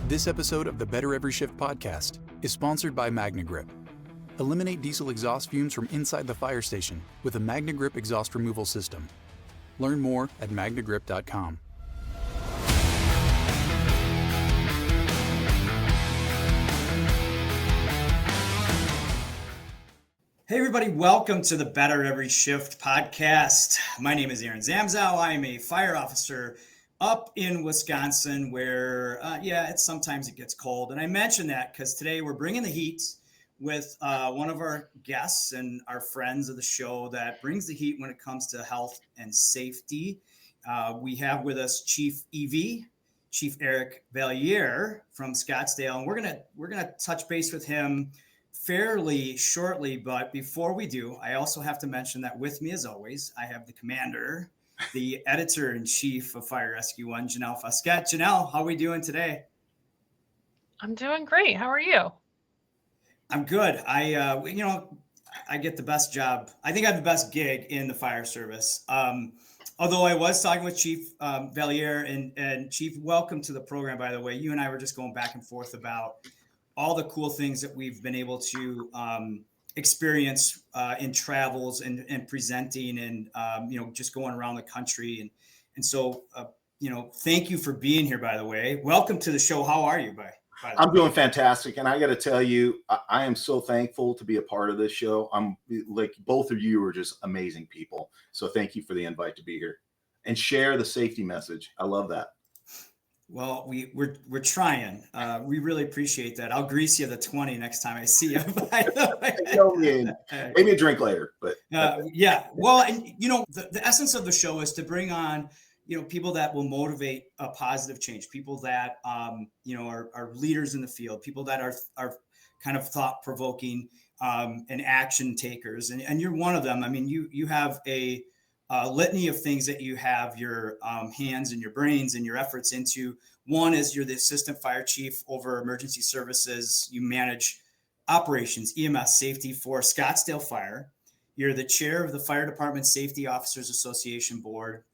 This episode of the Better Every Shift podcast is sponsored by MagnaGrip. Eliminate diesel exhaust fumes from inside the fire station with a MagnaGrip exhaust removal system. Learn more at magnagrip.com. Hey everybody, welcome to the Better Every Shift podcast. My name is Aaron Zamzow. I am a fire officer up in Wisconsin where, sometimes it gets cold. And I mention that because today we're bringing the heat with one of our guests and our friends of the show that brings the heat when it comes to health and safety. We have with us Chief Eric Valliere from Scottsdale, and we're gonna touch base with him fairly shortly. But before we do, I also have to mention that with me, as always, I have the commander, the editor-in-chief of Fire Rescue One, Janelle Fosquet. Janelle, how are we doing today? I'm doing great. How are you? I'm good. I get the best job. I think I have the best gig in the fire service. Although I was talking with Chief Valliere, and Chief, welcome to the program, by the way. You and I were just going back and forth about all the cool things that we've been able to experience in travels and presenting and, just going around the country. And so, thank you for being here, by the way. Welcome to the show. How are you, by the way? I'm doing fantastic. And I got to tell you, I am so thankful to be a part of this show. I'm like, both of you are just amazing people. So thank you for the invite to be here and share the safety message. I love that. Well, we're trying. We really appreciate that. I'll grease you the 20 next time I see you. Maybe a drink later, but yeah. Well, and the essence of the show is to bring on people that will motivate a positive change, people that are leaders in the field, people that are kind of thought provoking and action takers, and you're one of them. I mean, you have a litany of things that you have your hands and your brains and your efforts into. One is you're the assistant fire chief over emergency services. You manage operations, EMS safety for Scottsdale Fire. You're the chair of the Fire Department Safety Officers Association Board,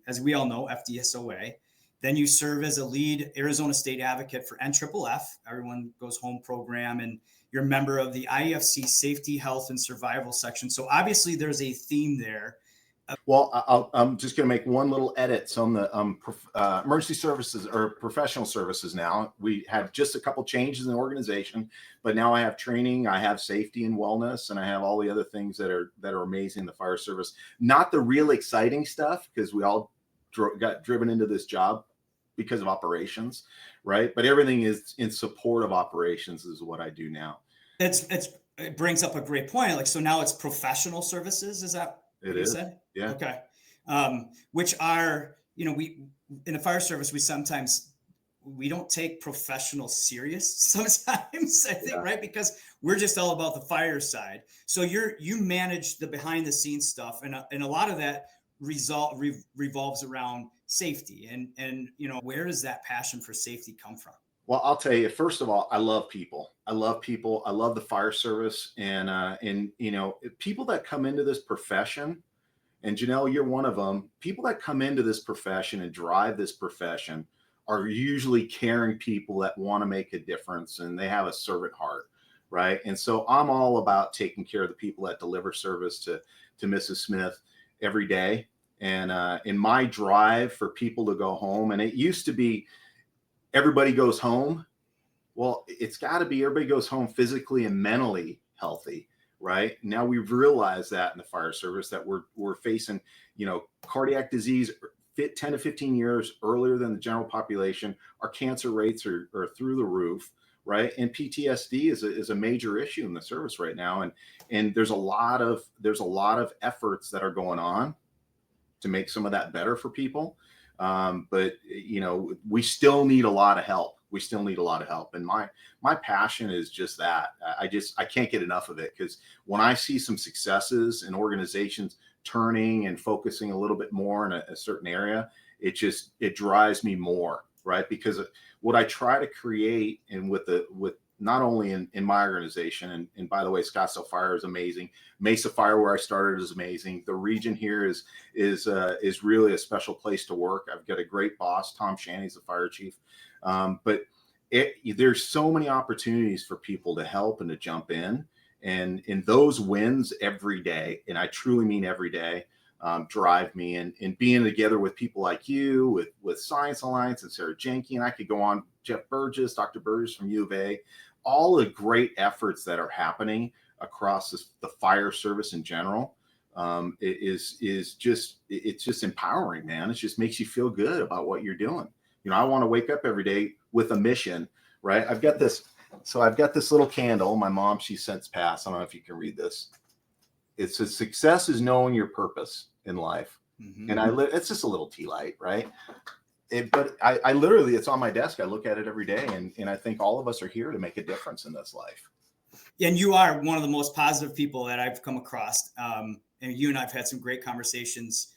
as we all know, FDSOA. Then you serve as a lead Arizona State advocate for NFFF, Everyone Goes Home program, and you're a member of the IEFC Safety, Health, and Survival section. So obviously there's a theme there. Well, I'm just going to make one little edit. So on the emergency services or professional services now, we have just a couple changes in the organization, but now I have training, I have safety and wellness, and I have all the other things that are amazing in the fire service. Not the real exciting stuff, because we all got driven into this job because of operations, right? But everything is in support of operations is what I do now. It brings up a great point. Like, so now it's professional services. Is that it is? Said? Yeah. Okay. Which are, we in the fire service, we don't take professional serious sometimes, I think, right? Because we're just all about the fire side. So you manage the behind the scenes stuff, and a lot of that revolves around safety. And where does that passion for safety come from? Well, I'll tell you, first of all, I love people. I love the fire service, and people that come into this profession, and Janelle, you're one of them. People that come into this profession and drive this profession are usually caring people that want to make a difference, and they have a servant heart, right? And so I'm all about taking care of the people that deliver service to Mrs. Smith every day. And in my drive for people to go home, and it used to be everybody goes home. Well, it's got to be everybody goes home physically and mentally healthy, right? Now we've realized that in the fire service that we're facing, cardiac disease 10 to 15 years earlier than the general population. Our cancer rates are through the roof, right? And PTSD is a major issue in the service right now. And there's a lot of efforts that are going on to make some of that better for people. But we still need a lot of help. And my passion is just that. I can't get enough of it, because when I see some successes in organizations turning and focusing a little bit more in a certain area, it drives me more, right? Because what I try to create, and with not only in my organization, and by the way, Scottsdale Fire is amazing. Mesa Fire, where I started, is amazing. The region here is really a special place to work. I've got a great boss. Tom Shaney's the fire chief. But there's so many opportunities for people to help and to jump in, and those wins every day, and I truly mean every day, drive me. And being together with people like you, with Science Alliance and Sarah Jenke, and I could go on, Jeff Burgess, Dr. Burgess from U of A, all the great efforts that are happening across the fire service in general, it's just empowering, man. It just makes you feel good about what you're doing. You know, I want to wake up every day with a mission, right? I've got this little candle. My mom, she since passed. I don't know if you can read this. It says, success is knowing your purpose in life. Mm-hmm. And it's just a little tea light, right? But I literally, it's on my desk. I look at it every day. And I think all of us are here to make a difference in this life. And you are one of the most positive people that I've come across. And you and I've had some great conversations,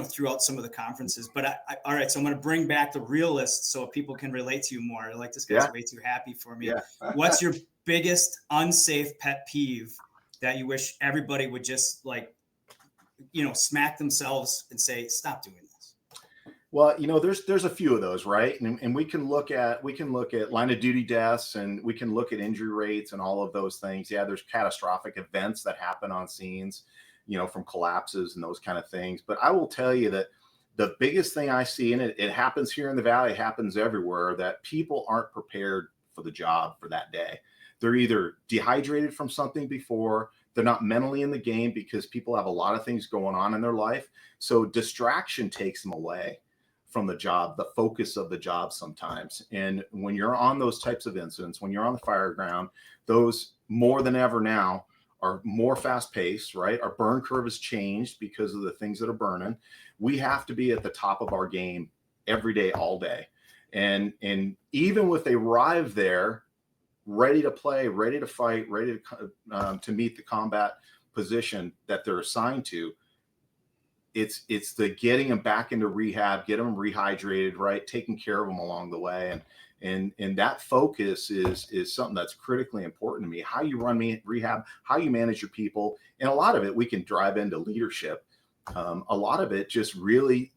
throughout some of the conferences. But all right, so I'm going to bring back the realist so people can relate to you more. Like, this guy's way too happy for me. Yeah. What's your biggest unsafe pet peeve that you wish everybody would just smack themselves and say, stop doing this? Well, there's a few of those, right? And we can look at line of duty deaths, and we can look at injury rates and all of those things. Yeah, there's catastrophic events that happen on scenes, from collapses and those kind of things. But I will tell you that the biggest thing I see, and it happens here in the Valley, it happens everywhere, that people aren't prepared for the job for that day. They're either dehydrated from something before, they're not mentally in the game because people have a lot of things going on in their life. So distraction takes them away from the job, the focus of the job sometimes. And when you're on those types of incidents, when you're on the fire ground, those more than ever now are more fast paced, right? Our burn curve has changed because of the things that are burning. We have to be at the top of our game every day, all day. And even if they arrive there ready to play, ready to fight, ready to meet the combat position that they're assigned to, it's the getting them back into rehab, get them rehydrated, right? Taking care of them along the way. And that focus is something that's critically important to me. How you run rehab, how you manage your people. And a lot of it, we can drive into leadership. A lot of it just really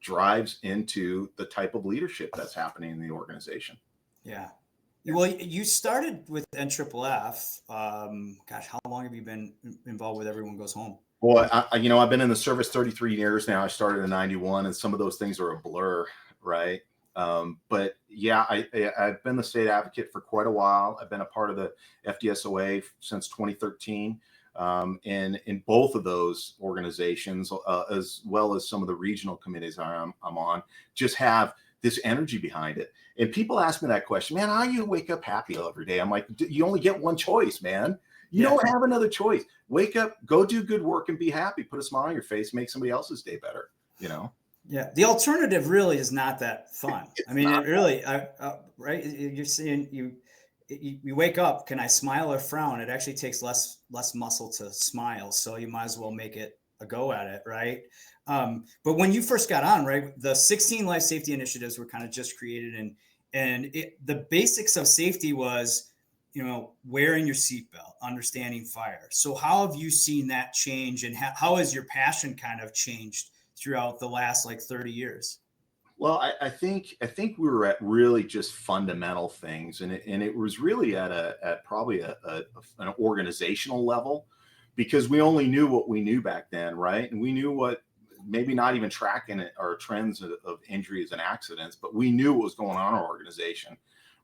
drives into the type of leadership that's happening in the organization. Yeah. Well, you started with NFFF. How long have you been involved with Everyone Goes Home? Well, I've been in the service 33 years now. I started in 91, and some of those things are a blur, right? But yeah, I've been the state advocate for quite a while. I've been a part of the FDSOA since 2013. And in both of those organizations, as well as some of the regional committees I'm on, just have this energy behind it. And people ask me that question, man, how do you wake up happy every day? I'm like, you only get one choice, man. You don't have another choice. Wake up, go do good work, and be happy. Put a smile on your face, make somebody else's day better, Yeah. The alternative really is not that fun. I mean, it really, right. You're saying you wake up, can I smile or frown? It actually takes less muscle to smile. So you might as well make it a go at it. Right. But when you first got on, right, the 16 life safety initiatives were kind of just created, and the basics of safety was, wearing your seatbelt, understanding fire. So how have you seen that change, and how has your passion kind of changed throughout the last 30 years? Well, I think we were at really just fundamental things, and it was really at probably an organizational level, because we only knew what we knew back then, right? And we knew what, maybe not even tracking it or trends of injuries and accidents, but we knew what was going on in our organization,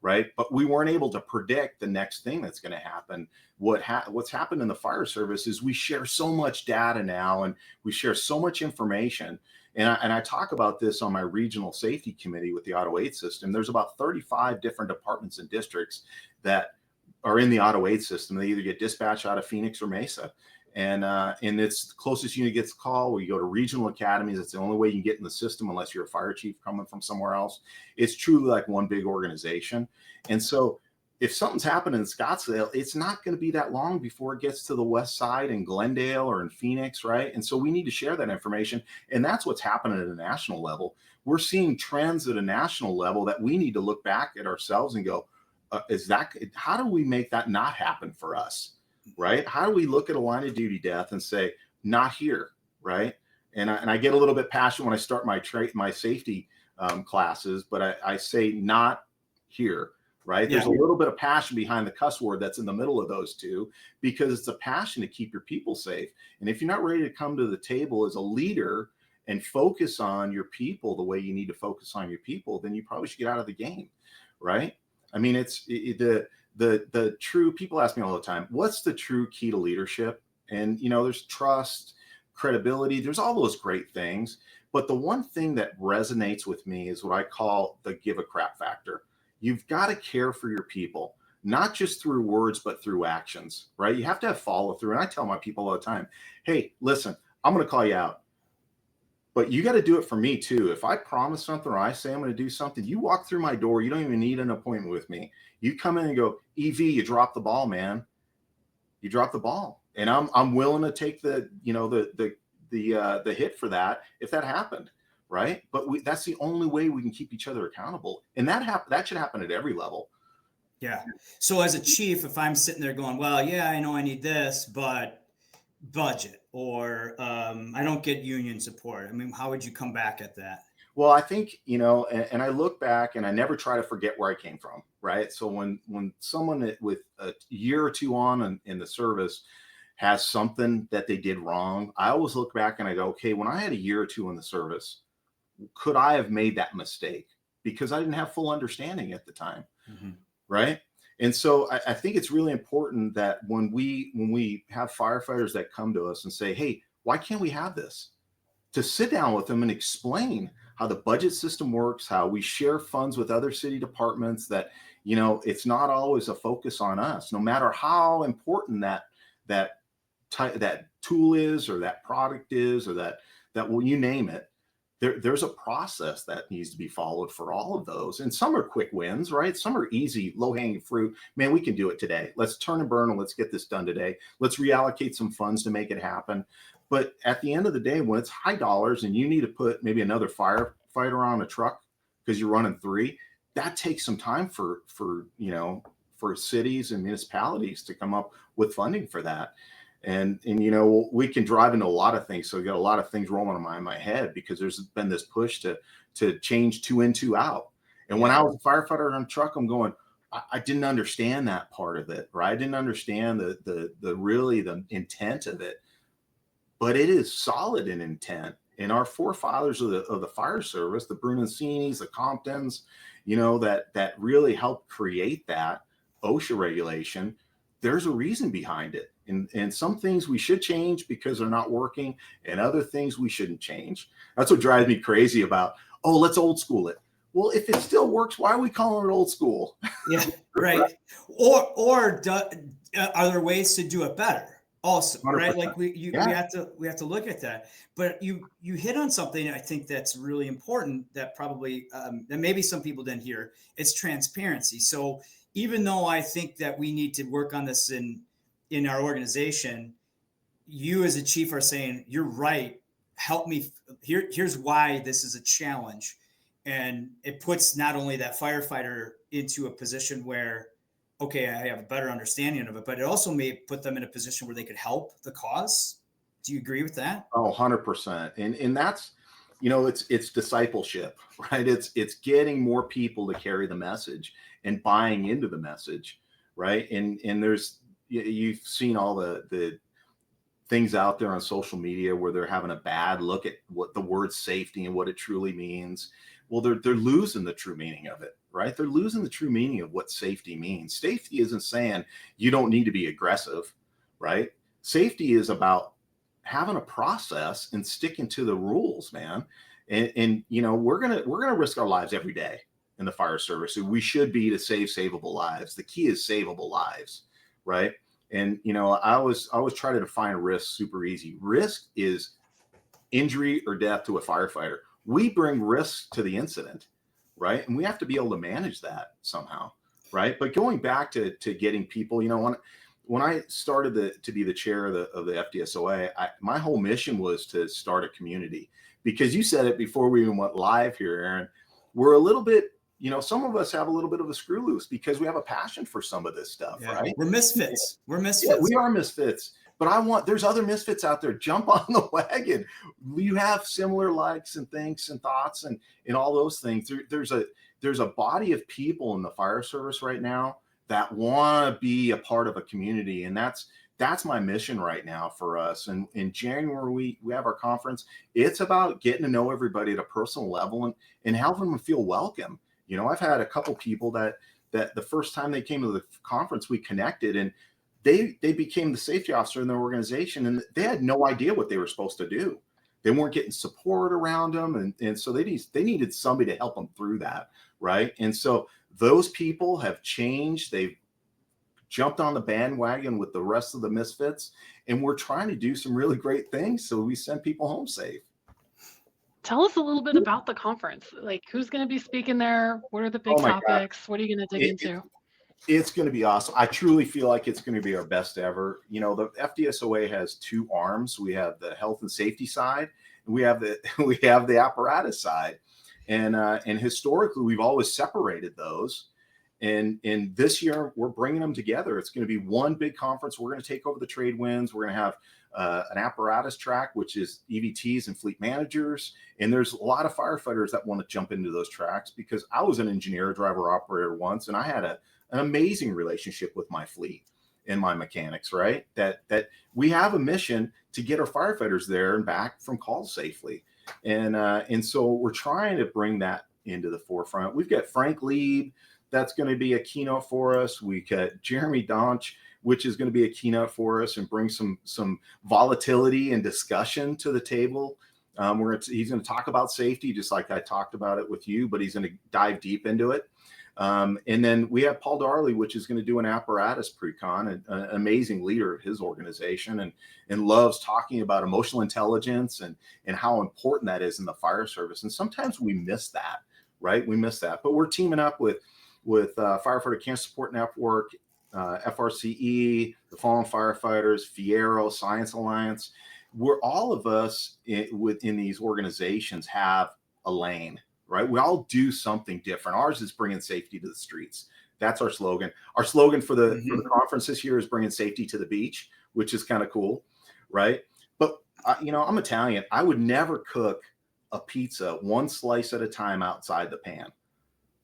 right? But we weren't able to predict the next thing that's going to happen. What's happened in the fire service is we share so much data now, and we share so much information. And I talk about this on my regional safety committee with the Auto 8 system. There's about 35 different departments and districts that are in the Auto 8 system. They either get dispatched out of Phoenix or Mesa. And it's the closest unit gets a call. We go to regional academies. It's the only way you can get in the system unless you're a fire chief coming from somewhere else. It's truly like one big organization. And so if something's happening in Scottsdale, it's not going to be that long before it gets to the west side in Glendale or in Phoenix, right? And so we need to share that information. And that's what's happening at a national level. We're seeing trends at a national level that we need to look back at ourselves and go, how do we make that not happen for us? Right? How do we look at a line of duty death and say, not here, right? And I get a little bit passionate when I start my safety classes, but I say not here, right? Yeah. There's a little bit of passion behind the cuss word that's in the middle of those two, because it's a passion to keep your people safe. And if you're not ready to come to the table as a leader and focus on your people the way you need to focus on your people, then you probably should get out of the game, right? I mean, the true, people ask me all the time, what's the true key to leadership? And, there's trust, credibility, there's all those great things. But the one thing that resonates with me is what I call the give a crap factor. You've got to care for your people, not just through words, but through actions, right? You have to have follow through. And I tell my people all the time, hey, listen, I'm going to call you out, but you got to do it for me too. If I promise something or I say I'm going to do something, you walk through my door, you don't even need an appointment with me. You come in and go, EV, you dropped the ball, man. You dropped the ball. And I'm willing to take the hit for that if that happened. Right. But that's the only way we can keep each other accountable. And that should happen at every level. Yeah. So as a chief, if I'm sitting there going, well, yeah, I know I need this, but budget, or I don't get union support. I mean, how would you come back at that? Well, I think, and I look back and I never try to forget where I came from. Right. So when someone with a year or two on in the service has something that they did wrong, I always look back and I go, okay, when I had a year or two in the service, could I have made that mistake? Because I didn't have full understanding at the time. Mm-hmm. Right. And so I think it's really important that when we have firefighters that come to us and say, hey, why can't we have this? To sit down with them and explain how the budget system works, how we share funds with other city departments, that, it's not always a focus on us, no matter how important that tool is, or that product is, or that well, you name it. There's a process that needs to be followed for all of those. And some are quick wins, right? Some are easy, low-hanging fruit. Man, we can do it today. Let's turn and burn and let's get this done today. Let's reallocate some funds to make it happen. But at the end of the day, when it's high dollars and you need to put maybe another firefighter on a truck because you're running 3, that takes some time for cities and municipalities to come up with funding for that. And we can drive into a lot of things. So we got a lot of things rolling in my head, because there's been this push to change 2 in, 2 out. And when I was a firefighter on a truck, I'm going, I didn't understand that part of it, right? I didn't understand the intent of it, but it is solid in intent. And our forefathers of the fire service, the Brunancinis, the Comptons, that really helped create that OSHA regulation. There's a reason behind it. And some things we should change because they're not working, and other things we shouldn't change. That's what drives me crazy about, let's old school it. Well, if it still works, why are we calling it old school? Yeah, right. Or are there ways to do it better also, 100%. Right? Like we have to look at that. But you hit on something I think that's really important that probably that maybe some people didn't hear. It's transparency. So even though I think that we need to work on this in our organization, you as a chief are saying, you're right, help me. Here's why this is a challenge. And it puts not only that firefighter into a position where, okay, I have a better understanding of it, but it also may put them in a position where they could help the cause. Do you agree with that? Oh, 100%. And that's, it's discipleship, right? It's getting more people to carry the message and buying into the message, right? And you've seen all the things out there on social media where they're having a bad look at what the word safety and what it truly means. Well, they're losing the true meaning of it, right? They're losing the true meaning of what safety means. Safety isn't saying you don't need to be aggressive, right? Safety is about having a process and sticking to the rules, man. And we're gonna risk our lives every day in the fire service. We should be to save savable lives. The key is savable lives, right? And I always try to define risk super easy. Risk is injury or death to a firefighter. We bring risk to the incident, right? And we have to be able to manage that somehow, right? But going back to getting people, when I started to be the chair of the FDSOA, my whole mission was to start a community. Because you said it before we even went live here, Aaron, we're a little bit, some of us have a little bit of a screw loose because we have a passion for some of this stuff, right? We're misfits. Yeah, we are misfits. But there's other misfits out there. Jump on the wagon. You have similar likes and thinks and thoughts and all those things. there's a body of people in the fire service right now that want to be a part of a community. And that's my mission right now for us. And in January, we have our conference. It's about getting to know everybody at a personal level and helping them feel welcome. You know, I've had a couple people that the first time they came to the conference, we connected, and they became the safety officer in their organization, and they had no idea what they were supposed to do. They weren't getting support around them. And so they needed somebody to help them through that. Right. And so those people have changed. They've jumped on the bandwagon with the rest of the misfits, and we're trying to do some really great things. So we send people home safe. Tell us a little bit about the conference. Like, who's going to be speaking there? What are the big topics? What are you going to dig into? It's going to be awesome. I truly feel like it's going to be our best ever. You know, the FDSOA has two arms. We have the health and safety side, and we have the apparatus side. And historically, we've always separated those. And this year, we're bringing them together. It's going to be one big conference. We're going to take over the trade winds. We're going to have an apparatus track, which is EVTs and fleet managers. And there's a lot of firefighters that want to jump into those tracks, because I was an engineer, driver, operator once, and I had an amazing relationship with my fleet and my mechanics, right? That we have a mission to get our firefighters there and back from calls safely. And so we're trying to bring that into the forefront. We've got Frank Lieb, that's going to be a keynote for us. We got Jeremy Donch, which is going to be a keynote for us and bring some volatility and discussion to the table. He's going to talk about safety, just like I talked about it with you, but he's going to dive deep into it. And then we have Paul Darley, which is going to do an apparatus pre-con, an amazing leader of his organization, and loves talking about emotional intelligence and how important that is in the fire service. And sometimes we miss that, right? We miss that. But we're teaming up with Firefighter Cancer Support Network, FRCE, the Fallen Firefighters, Fiero, Science Alliance. We're all of us within these organizations have a lane, right? We all do something different. Ours is bringing safety to the streets. That's our slogan. Our slogan for the conference this year is bringing safety to the beach, which is kind of cool, right? But I'm Italian. I would never cook a pizza one slice at a time outside the pan.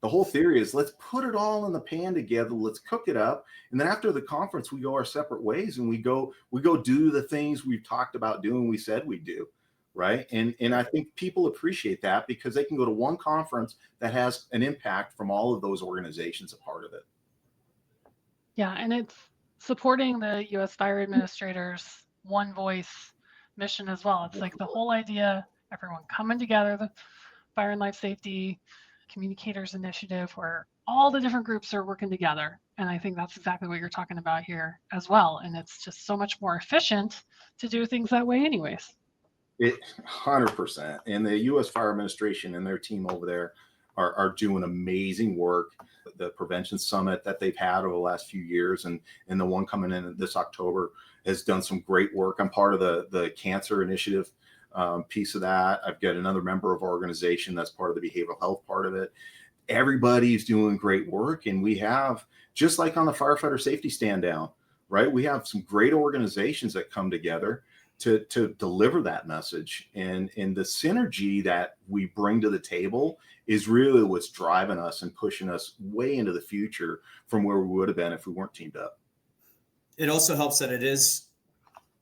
The whole theory is, let's put it all in the pan together. Let's cook it up. And then after the conference, we go our separate ways, and we go do the things we've talked about doing, we said we'd do. Right. And I think people appreciate that, because they can go to one conference that has an impact from all of those organizations a part of it. Yeah. And it's supporting the U.S. Fire Administrator's one voice mission as well. It's like the whole idea, everyone coming together, the Fire and Life Safety Communicators Initiative, where all the different groups are working together. And I think that's exactly what you're talking about here as well. And it's just so much more efficient to do things that way anyways. 100%. And the U.S. Fire Administration and their team over there are doing amazing work. The prevention summit that they've had over the last few years, and the one coming in this October, has done some great work. I'm part of the cancer initiative piece of that. I've got another member of our organization that's part of the behavioral health part of it. Everybody's doing great work. And we have, just like on the firefighter safety stand down, right? We have some great organizations that come together to deliver that message. And the synergy that we bring to the table is really what's driving us and pushing us way into the future from where we would have been if we weren't teamed up. It also helps that it is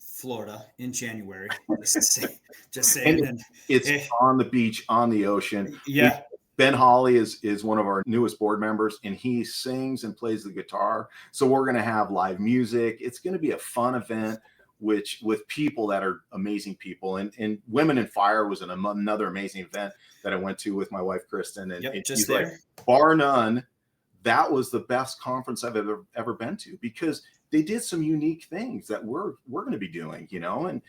Florida in January. Just saying. And it's on the beach, on the ocean. Yeah. Ben Hawley is one of our newest board members, and he sings and plays the guitar. So we're going to have live music. It's going to be a fun event, with people that are amazing people. And Women in Fire was another amazing event that I went to with my wife, Kristen. And just there. Like, bar none, that was the best conference I've ever been to, because they did some unique things that we're going to be doing, and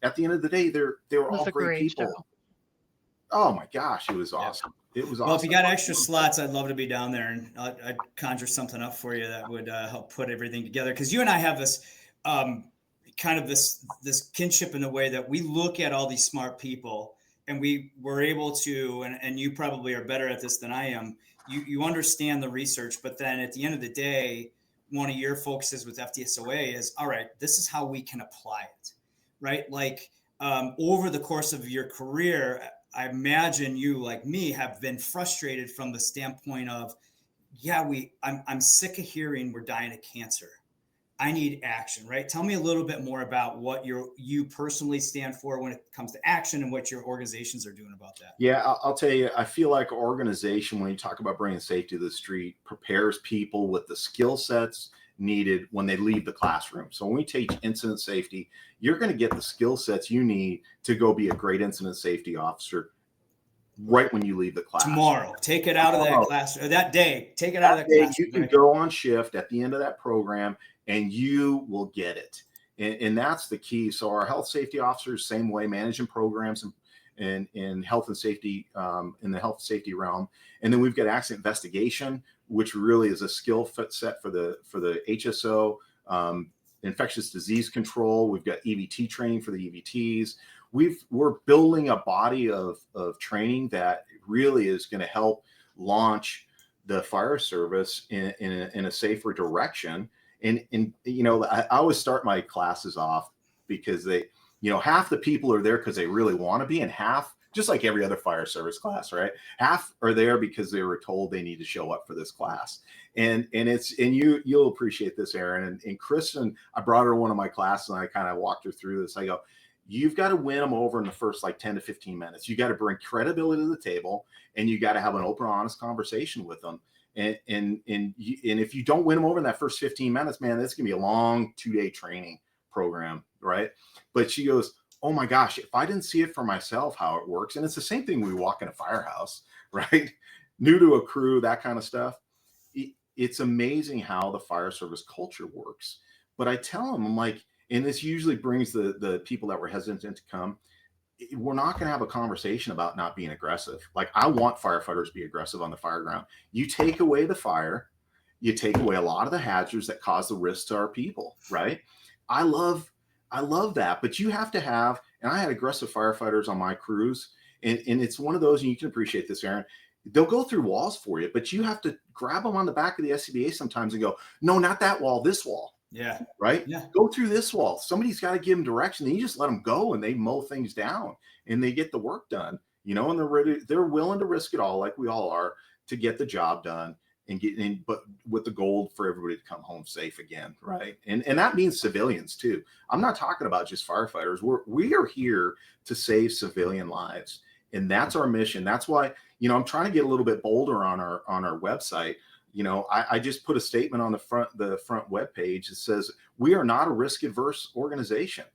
at the end of the day, they were all great people. Show. Oh my gosh, it was awesome. It was awesome. Well, if you got extra slots, I'd love to be down there, and I'd conjure something up for you that would help put everything together. Because you and I have this kind of this kinship in the way that we look at all these smart people, and we were able to, and you probably are better at this than I am. You understand the research, but then at the end of the day, one of your focuses with FDSOA is, all right, this is how we can apply it, right? Like over the course of your career, I imagine you, like me, have been frustrated from the standpoint of, yeah, I'm sick of hearing we're dying of cancer. I need action, right? Tell me a little bit more about what you personally stand for when it comes to action and what your organizations are doing about that. Yeah, I'll tell you, I feel like our organization, when you talk about bringing safety to the street, prepares people with the skill sets needed when they leave the classroom. So when we teach incident safety, you're going to get the skill sets you need to go be a great incident safety officer right when you leave the class. Tomorrow, take it out of that class, or that day, take it out of that day, class. you can go on shift at the end of that program and you will get it. And that's the key. So our health safety officers, same way, managing programs and in health and safety, in the health safety realm. And then we've got accident investigation, which really is a skill set for the HSO, infectious disease control. We've got EVT training for the EVTs. We're building a body of training that really is going to help launch the fire service in a safer direction. And you know, I always start my classes off because they, you know, half the people are there because they really want to be, and half, just like every other fire service class, right? Half are there because they were told they need to show up for this class. And you'll appreciate this, Aaron. And Kristen, I brought her to one of my classes and I kind of walked her through this. I go, you've got to win them over in the first like 10 to 15 minutes. You got to bring credibility to the table, and you got to have an open, honest conversation with them. And if you don't win them over in that first 15 minutes, man, that's gonna be a long 2-day training program, right? But she goes, oh my gosh, if I didn't see it for myself, how it works. And it's the same thing when we walk in a firehouse, right? New to a crew, that kind of stuff. It's amazing how the fire service culture works. But I tell them, I'm like, and this usually brings the people that were hesitant to come, we're not going to have a conversation about not being aggressive. Like, I want firefighters to be aggressive on the fire ground. You take away the fire, you take away a lot of the hazards that cause the risk to our people, right? I love that, but you have to have, and I had aggressive firefighters on my crews, and it's one of those, and you can appreciate this, Aaron, they'll go through walls for you, but you have to grab them on the back of the SCBA sometimes and go, no, not that wall, this wall. Yeah. Right. Yeah. Go through this wall. Somebody's got to give them direction. Then you just let them go and they mow things down and they get the work done, you know, and they're ready. They're willing to risk it all, like we all are, to get the job done and get in, but with the goal for everybody to come home safe again. Right. And that means civilians too. I'm not talking about just firefighters. We are here to save civilian lives. And that's our mission. That's why, you know, I'm trying to get a little bit bolder on our website. You know, I just put a statement on the front web page that says we are not a risk adverse organization,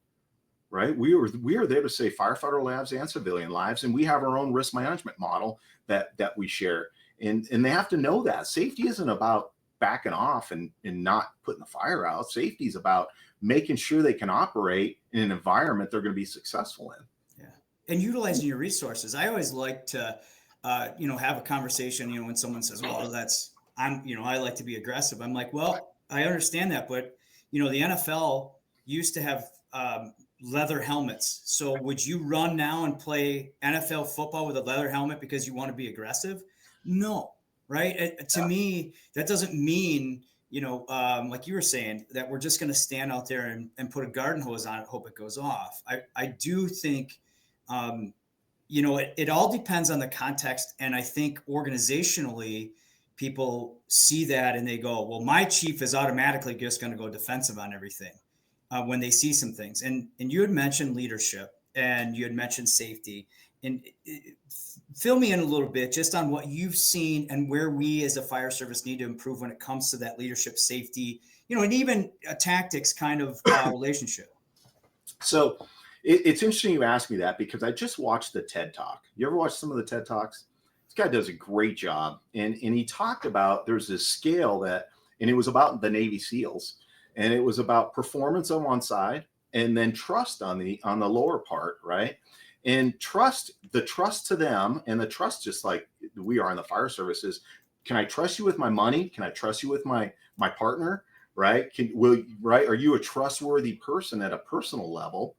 right? We are there to save firefighter lives and civilian lives, and we have our own risk management model that we share. And they have to know that safety isn't about backing off and not putting the fire out. Safety is about making sure they can operate in an environment they're going to be successful in. Yeah, and utilizing your resources. I always like to, you know, have a conversation. You know, when someone says, "Well, I like to be aggressive." I'm like, well, I understand that, but you know, the NFL used to have leather helmets. So would you run now and play NFL football with a leather helmet because you want to be aggressive? No, right? To me, that doesn't mean, you know, like you were saying, that we're just going to stand out there and put a garden hose on it, hope it goes off. I do think, you know, it all depends on the context. And I think organizationally, people see that and they go, well, my chief is automatically just going to go defensive on everything when they see some things. And you had mentioned leadership and you had mentioned safety. And fill me in a little bit just on what you've seen and where we as a fire service need to improve when it comes to that leadership, safety, you know, and even a tactics kind of relationship. So it's interesting you asked me that because I just watched the TED Talk. You ever watch some of the TED Talks? This guy does a great job. And he talked about, there's this scale that, and it was about the Navy SEALs, and it was about performance on one side and then trust on the lower part, right? And the trust to them, and the trust, just like we are in the fire services, can I trust you with my money? Can I trust you with my partner? Right? Are you a trustworthy person at a personal level?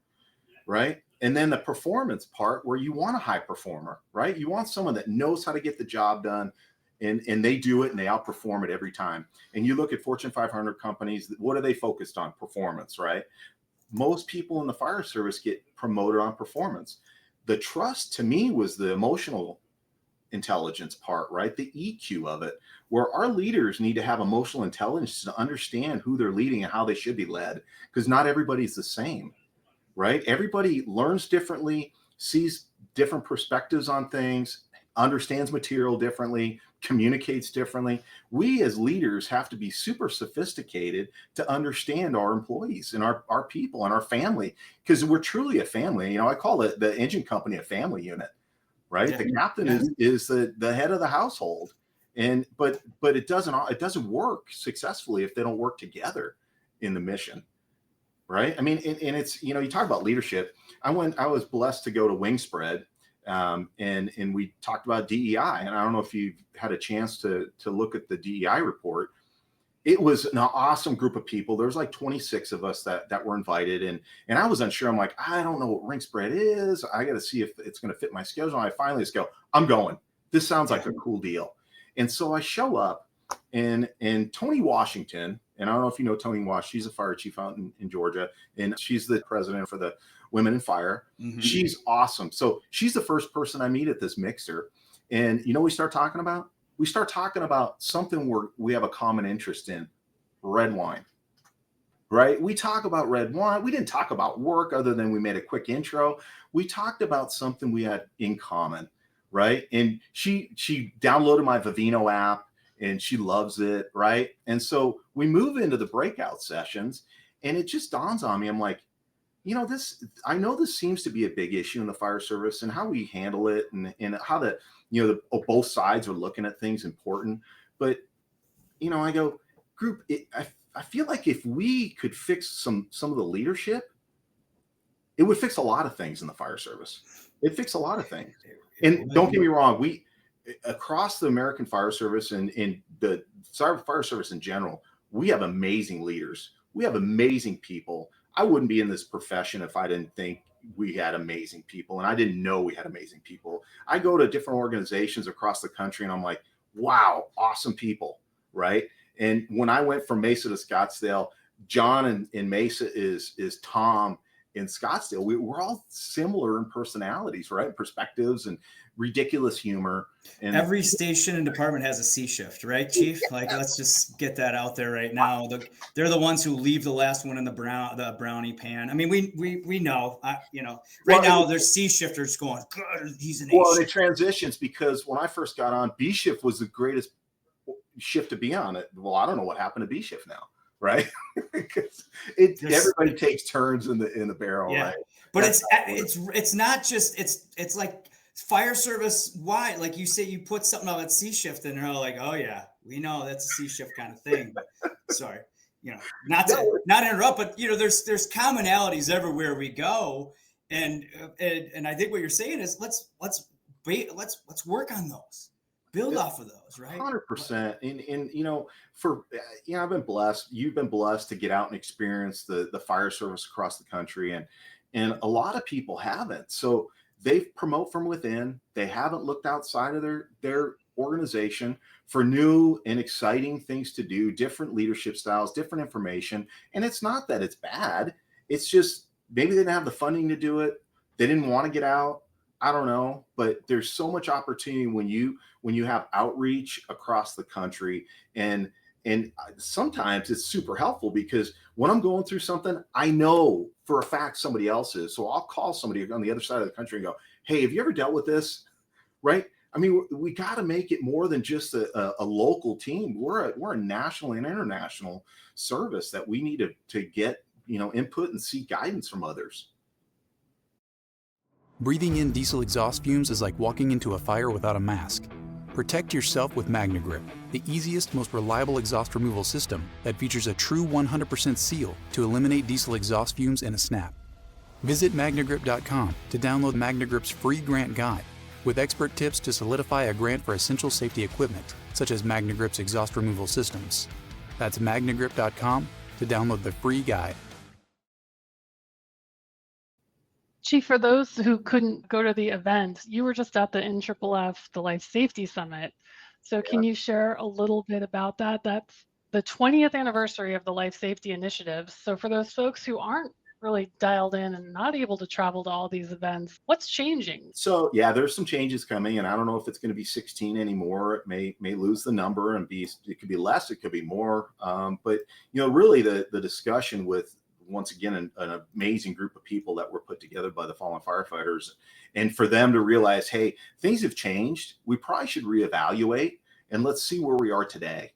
Right? And then the performance part, where you want a high performer, right? You want someone that knows how to get the job done, and they do it and they outperform it every time. And you look at Fortune 500 companies, what are they focused on? Performance, right? Most people in the fire service get promoted on performance. the trust to me was the emotional intelligence part, right? The EQ of it, where our leaders need to have emotional intelligence to understand who they're leading and how they should be led, because not everybody's the same, right? Everybody learns differently, sees different perspectives on things, understands material differently, communicates differently. We as leaders have to be super sophisticated to understand our employees and our people and our family, because we're truly a family. You know, I call it the engine company a family unit, right? Yeah. The captain is the head of the household. And but it doesn't work successfully if they don't work together in the mission. Right. I mean, and it's, you know, you talk about leadership. I was blessed to go to Wingspread, and we talked about DEI. And I don't know if you've had a chance to look at the DEI report. It was an awesome group of people. There was like 26 of us that were invited. And I was unsure. I'm like, I don't know what Wingspread is. I got to see if it's going to fit my schedule. And I finally just go, I'm going. This sounds like a cool deal. And so I show up, and Tony Washington, and I don't know if you know Tony Wash, she's a fire chief out in Georgia, and she's the president for the Women in Fire. Mm-hmm. She's awesome. So she's the first person I meet at this mixer. And you know what we start talking about? We start talking about something we have a common interest in, red wine, right? We talk about red wine. We didn't talk about work other than we made a quick intro. We talked about something we had in common, right? And she downloaded my Vivino app, and she loves it, right? And so we move into the breakout sessions, and it just dawns on me. I'm like, you know, I know this seems to be a big issue in the fire service, and how we handle it, and how both sides are looking at things important. But, you know, I go, group, I feel like if we could fix some of the leadership, it would fix a lot of things in the fire service. It'd fix a lot of things. And don't get me wrong, we across the American Fire Service and in the fire service in general, we have amazing leaders. We have amazing people. I wouldn't be in this profession if I didn't think we had amazing people, and I didn't know we had amazing people. I go to different organizations across the country, and I'm like, wow, awesome people, right? And when I went from Mesa to Scottsdale, John in Mesa is Tom in Scottsdale. We're all similar in personalities, right? Perspectives and ridiculous humor. And every station and department has a C shift, right, Chief? Like, let's just get that out there right now. They're the ones who leave the last one in the brownie pan. I mean, we know, now there's C shifters going, God, he's an A shift. Well, it transitions, because when I first got on, B shift was the greatest shift to be on. It. Well, I don't know what happened to B shift now, right? Because everybody takes turns in the barrel, yeah. right? But it's not just it's like fire service wide, like you say, you put something on that C shift, and they're all like, oh yeah, we know that's a C shift kind of thing. But sorry, not to interrupt, but there's commonalities everywhere we go, and I think what you're saying is let's work on those, build off of those, right? 100%. And I've been blessed. You've been blessed to get out and experience the fire service across the country, and a lot of people haven't. So they promote from within. They haven't looked outside of their organization for new and exciting things to do, different leadership styles, different information. And it's not that it's bad. It's just maybe they didn't have the funding to do it. They didn't want to get out. I don't know. But there's so much opportunity when you have outreach across the country. And sometimes it's super helpful, because when I'm going through something, I know for a fact somebody else is. So I'll call somebody on the other side of the country and go, hey, have you ever dealt with this? Right? I mean, we got to make it more than just a local team. We're a national and international service that we need to get, input and seek guidance from others. Breathing in diesel exhaust fumes is like walking into a fire without a mask. Protect yourself with MagnaGrip, the easiest, most reliable exhaust removal system that features a true 100% seal to eliminate diesel exhaust fumes in a snap. Visit magnagrip.com to download MagnaGrip's free grant guide with expert tips to solidify a grant for essential safety equipment, such as MagnaGrip's exhaust removal systems. That's magnagrip.com to download the free guide. Chief, for those who couldn't go to the event, you were just at the NFFF, the Life Safety Summit. So can you share a little bit about that? That's the 20th anniversary of the Life Safety Initiative. So for those folks who aren't really dialed in and not able to travel to all these events. What's changing? So yeah, there's some changes coming, and I don't know if it's going to be 16 anymore. It may lose the number and it could be less, it could be more. But really the discussion with, once again, an amazing group of people that were put together by the fallen firefighters, and for them to realize, hey, things have changed. We probably should reevaluate and let's see where we are today.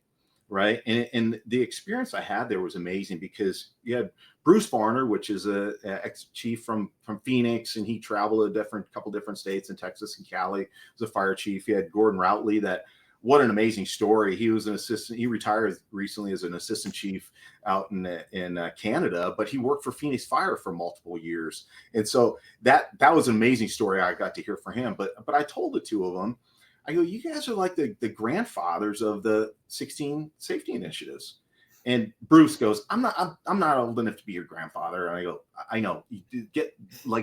Right. And the experience I had there was amazing, because you had Bruce Barner, which is a ex-chief from Phoenix, and he traveled a couple different states in Texas and Cali as a fire chief. You had Gordon Routley, what an amazing story. He was an assistant. He retired recently as an assistant chief out in Canada, but he worked for Phoenix Fire for multiple years. And so that was an amazing story I got to hear from him. But I told the two of them, I go, you guys are like the grandfathers of the 16 safety initiatives. And Bruce goes, I'm not old enough to be your grandfather. And I go, I know. You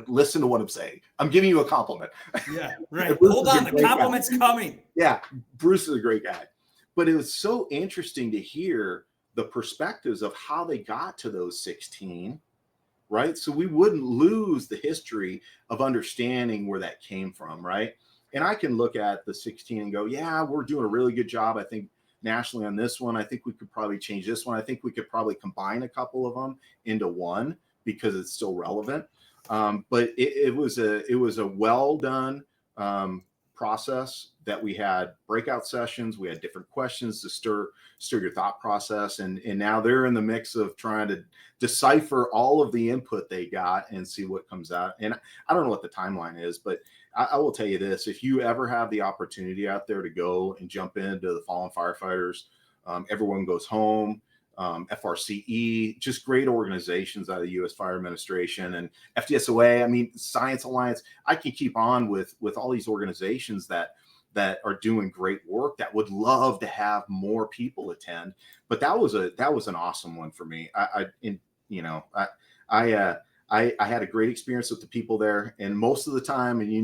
listen to what I'm saying. I'm giving you a compliment. Yeah, right. Hold on, the compliment's coming. Yeah, Bruce is a great guy. But it was so interesting to hear the perspectives of how they got to those 16, right? So we wouldn't lose the history of understanding where that came from, right? And I can look at the 16 and go, yeah, we're doing a really good job, I think, nationally on this one. I think we could probably change this one. I think we could probably combine a couple of them into one because it's still relevant. But it was a well done process that we had breakout sessions. We had different questions to stir your thought process. And now they're in the mix of trying to decipher all of the input they got and see what comes out. And I don't know what the timeline is, but I will tell you this: if you ever have the opportunity out there to go and jump into the fallen firefighters, everyone goes home, FRCE, just great organizations out of the U.S. Fire Administration and FDSOA. I mean, Science Alliance. I can keep on with all these organizations that are doing great work that would love to have more people attend. But that was an awesome one for me. I had a great experience with the people there, and most of the time, and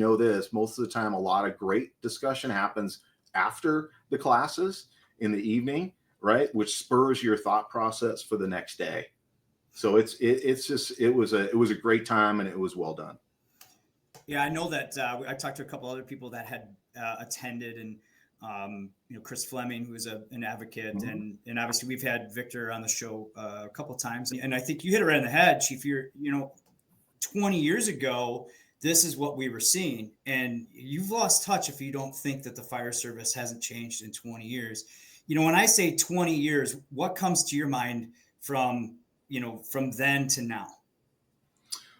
most of the time, a lot of great discussion happens after the classes in the evening, right? Which spurs your thought process for the next day. So it was a great time, and it was well done. Yeah, I know that I talked to a couple other people that had attended, and Chris Fleming, who's an advocate, mm-hmm. and obviously we've had Victor on the show a couple of times, and I think you hit it right on the head, Chief. 20 years ago, this is what we were seeing, and you've lost touch if you don't think that the fire service hasn't changed in 20 years. When I say 20 years, what comes to your mind from then to now?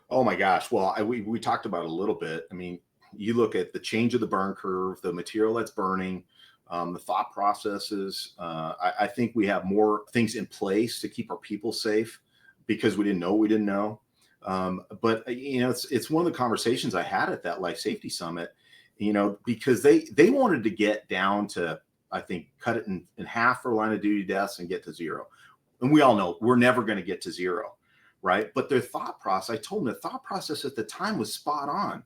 Oh my gosh. Well, we talked about it a little bit. I mean, you look at the change of the burn curve, the material that's burning, the thought processes. I think we have more things in place to keep our people safe because we didn't know what we didn't know. But it's one of the conversations I had at that Life Safety Summit, because they wanted to get down to, I think, cut it in half for line of duty deaths and get to zero. And we all know we're never going to get to zero, right? But their thought process, I told them the thought process at the time was spot on.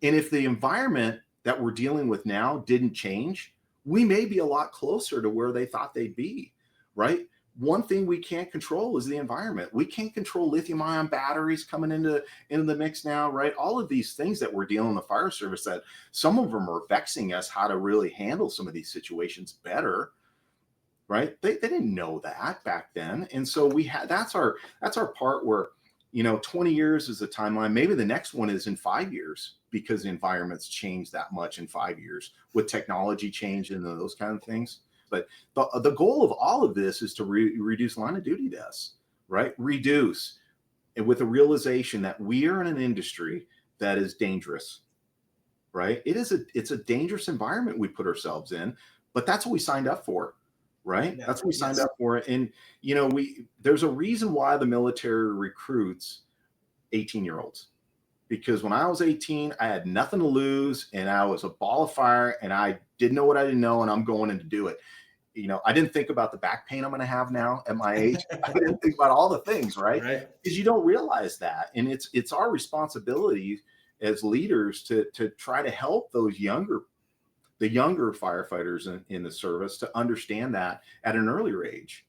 And if the environment that we're dealing with now didn't change, we may be a lot closer to where they thought they'd be, right? One thing we can't control is the environment. We can't control lithium-ion batteries coming into the mix now, right? All of these things that we're dealing with the fire service, that some of them are vexing us how to really handle some of these situations better, right? They didn't know that back then. And so that's our part where, 20 years is the timeline. Maybe the next one is in 5 years because the environment's changed that much in 5 years with technology change and those kind of things. But the goal of all of this is to reduce line of duty deaths, right? Reduce, and with the realization that we are in an industry that is dangerous, right? It's a dangerous environment we put ourselves in, but that's what we signed up for, right? Yeah, that's what we signed up for. And, there's a reason why the military recruits 18-year-olds. Because when I was 18, I had nothing to lose, and I was a ball of fire, and I didn't know what I didn't know, and I'm going in to do it. I didn't think about the back pain I'm going to have now at my age. I didn't think about all the things, right? Because you don't realize that. And it's our responsibility as leaders to try to help the younger firefighters in the service to understand that at an earlier age.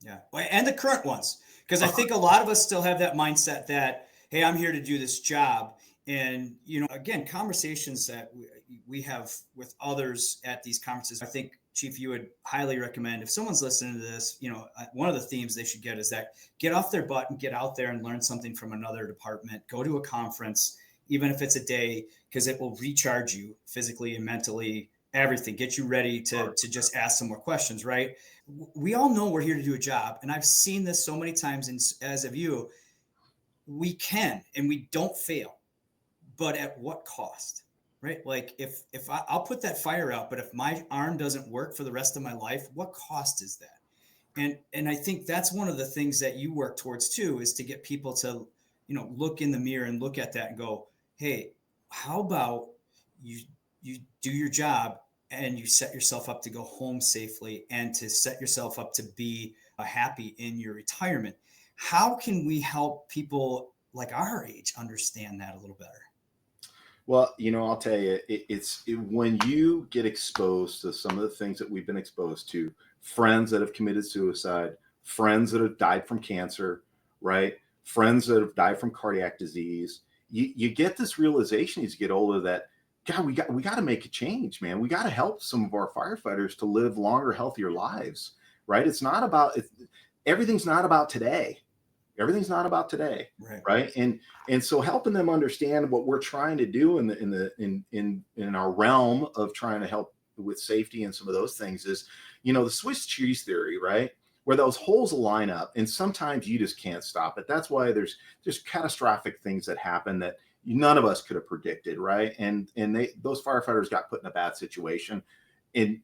Yeah. And the current ones, because I think a lot of us still have that mindset that, hey, I'm here to do this job. And, again, conversations that we have with others at these conferences, I think, Chief, you would highly recommend, if someone's listening to this, one of the themes they should get is that get off their butt and get out there and learn something from another department. Go to a conference, even if it's a day, because it will recharge you physically and mentally, everything, get you ready to just ask some more questions, right? We all know we're here to do a job. And I've seen this so many times, and as of you, we can, and we don't fail, but at what cost? Right? Like if I'll put that fire out, but if my arm doesn't work for the rest of my life, what cost is that? And I think that's one of the things that you work towards too, is to get people to, look in the mirror and look at that and go, hey, how about you do your job and you set yourself up to go home safely and to set yourself up to be happy in your retirement? How can we help people like our age understand that a little better? Well, I'll tell you, when you get exposed to some of the things that we've been exposed to, friends that have committed suicide, friends that have died from cancer, right? Friends that have died from cardiac disease, you get this realization as you get older that, God, we got to make a change, man. We got to help some of our firefighters to live longer, healthier lives, right? Everything's not about today. Everything's not about today, right? And so helping them understand what we're trying to do in our realm of trying to help with safety and some of those things is, the Swiss cheese theory, right? Where those holes line up, and sometimes you just can't stop it. That's why there's catastrophic things that happen that none of us could have predicted, right? And those firefighters got put in a bad situation, and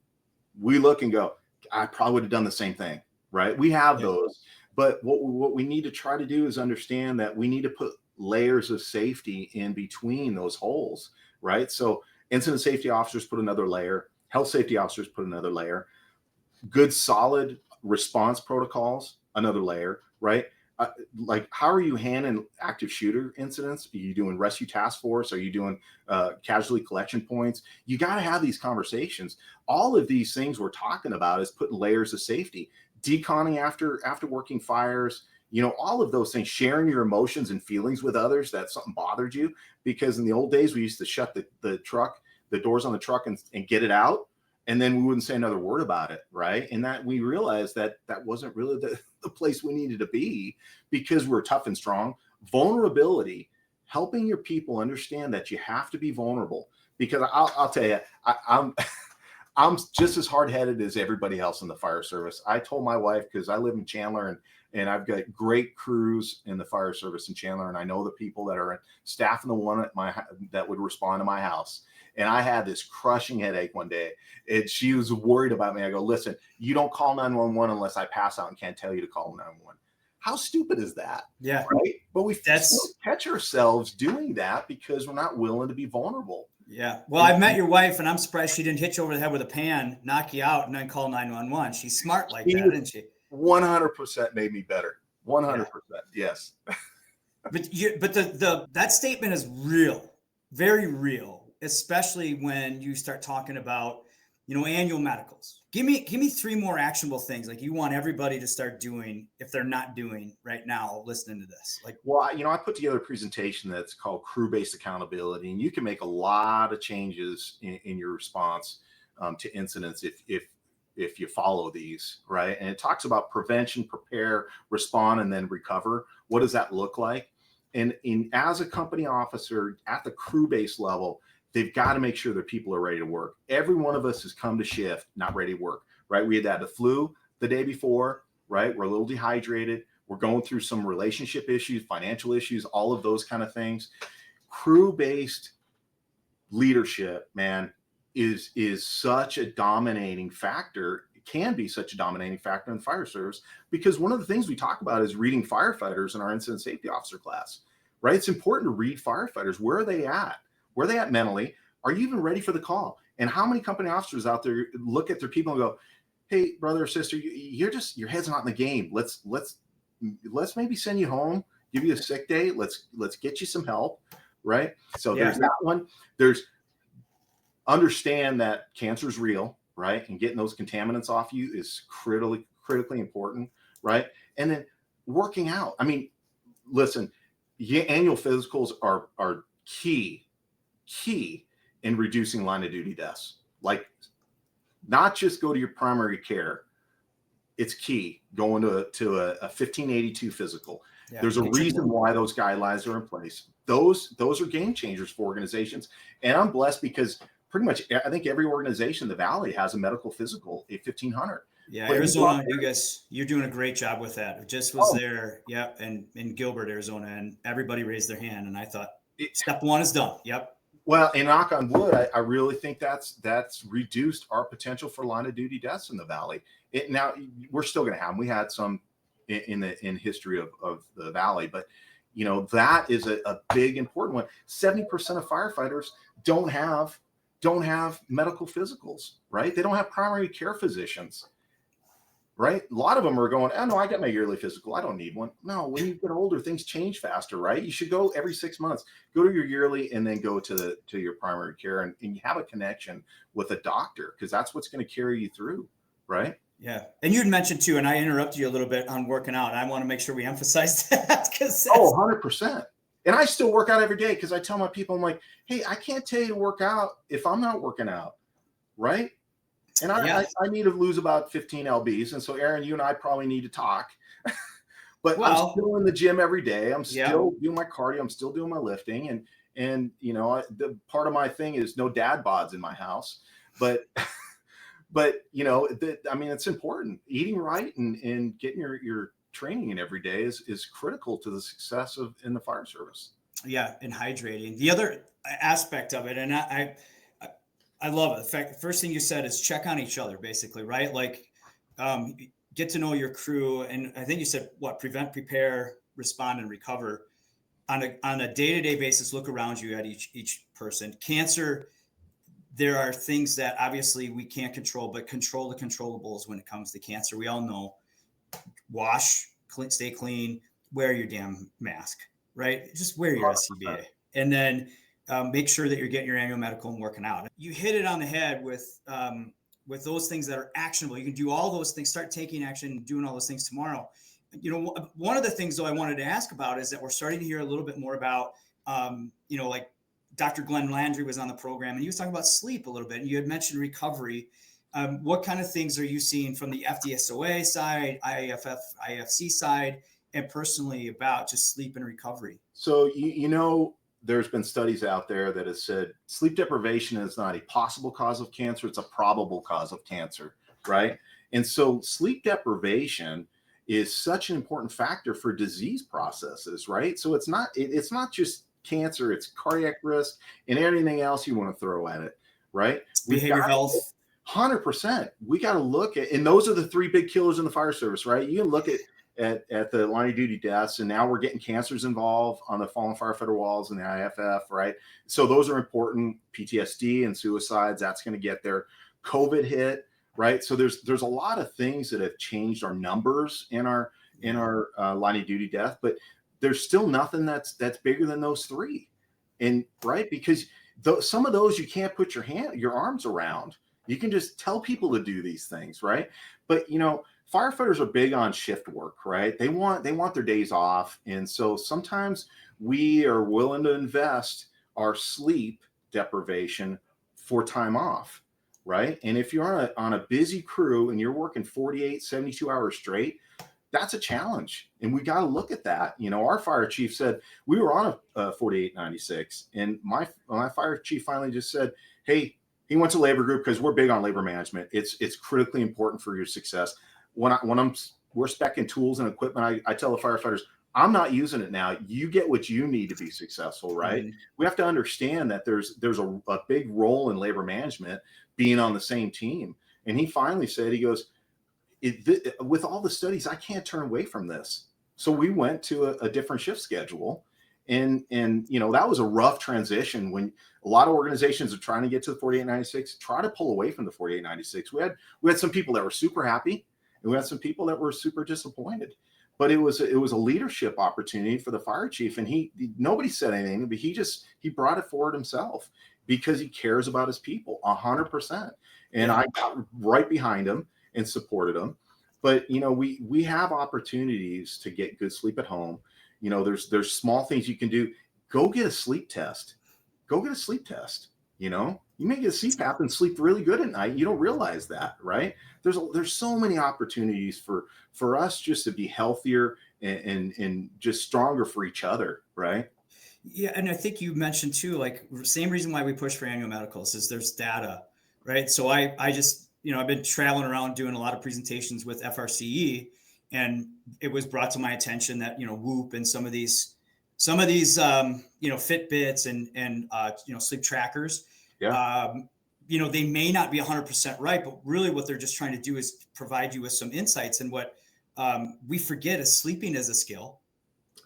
we look and go, I probably would have done the same thing, right? We have those. But what we need to try to do is understand that we need to put layers of safety in between those holes, right? So incident safety officers put another layer, health safety officers put another layer, good solid response protocols, another layer, right? Like, how are you handling active shooter incidents? Are you doing rescue task force? Are you doing casualty collection points? You got to have these conversations. All of these things we're talking about is putting layers of safety. Deconning after working fires, all of those things, sharing your emotions and feelings with others that something bothered you, because in the old days we used to shut the doors on the truck and get it out, and then we wouldn't say another word about it, right? And that we realized that wasn't really the place we needed to be, because we're tough and strong. Vulnerability, helping your people understand that you have to be vulnerable, because I'll tell you, I'm just as hard-headed as everybody else in the fire service. I told my wife, because I live in Chandler and I've got great crews in the fire service in Chandler, and I know the people that are staffing the one that would respond to my house. And I had this crushing headache one day, and she was worried about me. I go, listen, you don't call 911 unless I pass out and can't tell you to call 911. How stupid is that? Yeah. Right. But we catch ourselves doing that because we're not willing to be vulnerable. Yeah. Well, I've met your wife, and I'm surprised she didn't hit you over the head with a pan, knock you out, and then call 911. She's smart like that, isn't she? 100% made me better. 100%. Yes. But that statement is real, very real, especially when you start talking about, annual medicals. Give me 3 more actionable things like you want everybody to start doing if they're not doing right now listening to this. Like, well, I put together a presentation that's called crew-based accountability, and you can make a lot of changes in your response to incidents if you follow these, right? And it talks about prevention, prepare, respond, and then recover. What does that look like? And as a company officer at the crew-based level, they've got to make sure their people are ready to work. Every one of us has come to shift not ready to work, right? We had the flu the day before, right? We're a little dehydrated. We're going through some relationship issues, financial issues, all of those kind of things. Crew-based leadership, man, is such a dominating factor. It can be such a dominating factor in the fire service, because one of the things we talk about is reading firefighters in our incident safety officer class, right? It's important to read firefighters. Where are they at? Where are they at mentally? Are you even ready for the call? And how many company officers out there look at their people and go, hey, brother or sister, your head's not in the game. Let's maybe send you home, give you a sick day. Let's get you some help, right? So there's that one. There's understand that cancer is real, right? And getting those contaminants off you is critically important, right? And then working out. I mean, listen, annual physicals are key in reducing line of duty deaths. Like, not just go to your primary care. It's key going to a 1582 physical. Yeah, there's a reason why those guidelines are in place. Those are game changers for organizations. And I'm blessed because pretty much I think every organization in the Valley has a medical physical at 1500. Yeah, but Arizona, you're doing a great job with that. It just was there, and in Gilbert, Arizona, and everybody raised their hand, and I thought step one is done. Yep. Well, and knock on wood, I really think that's reduced our potential for line of duty deaths in the Valley. Now we're still going to have them. We had some in history of the Valley, but that is a big important one. 70% of firefighters don't have medical physicals, right? They don't have primary care physicians. Right? A lot of them are going, oh, no, I got my yearly physical. I don't need one. No, when you get older, things change faster, right? You should go every 6 months, go to your yearly, and then go to your primary care and you have a connection with a doctor, because that's what's going to carry you through, right? Yeah. And you'd mentioned too, and I interrupted you a little bit on working out. I want to make sure we emphasize that. 100%. And I still work out every day because I tell my people, I'm like, hey, I can't tell you to work out if I'm not working out, right? And I need to lose about 15 lbs. And so, Aaron, you and I probably need to talk. But I'm still in the gym every day. I'm still doing my cardio. I'm still doing my lifting. And the part of my thing is no dad bods in my house. But it's important. Eating right and getting your training in every day is critical to the success in the fire service. Yeah, and hydrating. The other aspect of it, and I love it. In fact, the first thing you said is check on each other, basically, right? Like, get to know your crew. And I think you said prevent, prepare, respond, and recover on a day-to-day basis. Look around you at each person. Cancer, there are things that obviously we can't control, but control the controllables when it comes to cancer. We all know, wash, stay clean, wear your damn mask, right? Just wear your 100%. SCBA. And then make sure that you're getting your annual medical and working out. You hit it on the head with those things that are actionable. You can do all those things, start taking action and doing all those things tomorrow. One of the things though I wanted to ask about is that we're starting to hear a little bit more about, like Dr. Glenn Landry was on the program and he was talking about sleep a little bit, and you had mentioned recovery. What kind of things are you seeing from the FDSOA side, IAFF, IFC side, and personally about just sleep and recovery? So, there's been studies out there that have said sleep deprivation is not a possible cause of cancer. It's a probable cause of cancer, right? And so sleep deprivation is such an important factor for disease processes, right? So it's not just cancer, it's cardiac risk and anything else you want to throw at it, right? Behavior health. 100%. We got to look at, and those are the three big killers in the fire service, right? You can look at the line of duty deaths, and now we're getting cancers involved on the fallen firefighter walls and the IFF, right? So those are important. PTSD and suicides, that's going to get there. COVID hit, right? So there's a lot of things that have changed our numbers in our line of duty death, but there's still nothing that's bigger than those three, and right, because some of those you can't put your arms around. You can just tell people to do these things, right? But firefighters are big on shift work, right? They want their days off. And so sometimes we are willing to invest our sleep deprivation for time off, right? And if you're on a busy crew and you're working 48, 72 hours straight, that's a challenge. And we got to look at that. Our fire chief said, we were on a 4896, and my fire chief finally just said, hey, he went to labor group because we're big on labor management. It's critically important for your success. We're speccing tools and equipment, I tell the firefighters, I'm not using it now. You get what you need to be successful, right? Mm-hmm. We have to understand that there's a big role in labor management being on the same team. And he finally said, he goes, with all the studies, I can't turn away from this. So we went to a different shift schedule. And that was a rough transition when a lot of organizations are trying to get to the 4896, try to pull away from the 4896. We had some people that were super happy, and we had some people that were super disappointed. But it was a leadership opportunity for the fire chief, and nobody said anything, but he brought it forward himself because he cares about his people 100%. And I got right behind him and supported him. But, we have opportunities to get good sleep at home. There's small things you can do. Go get a sleep test. Go get a sleep test. You may get a CPAP and sleep really good at night. You don't realize that, right? There's so many opportunities for us just to be healthier and just stronger for each other, right? Yeah, and I think you mentioned too, like same reason why we push for annual medicals is there's data, right? So I just, I've been traveling around doing a lot of presentations with FRCE, and it was brought to my attention that Whoop and some of these Fitbits and sleep trackers, Yeah. they may not be 100% right, but really what they're just trying to do is provide you with some insights. And what we forget is sleeping is a skill,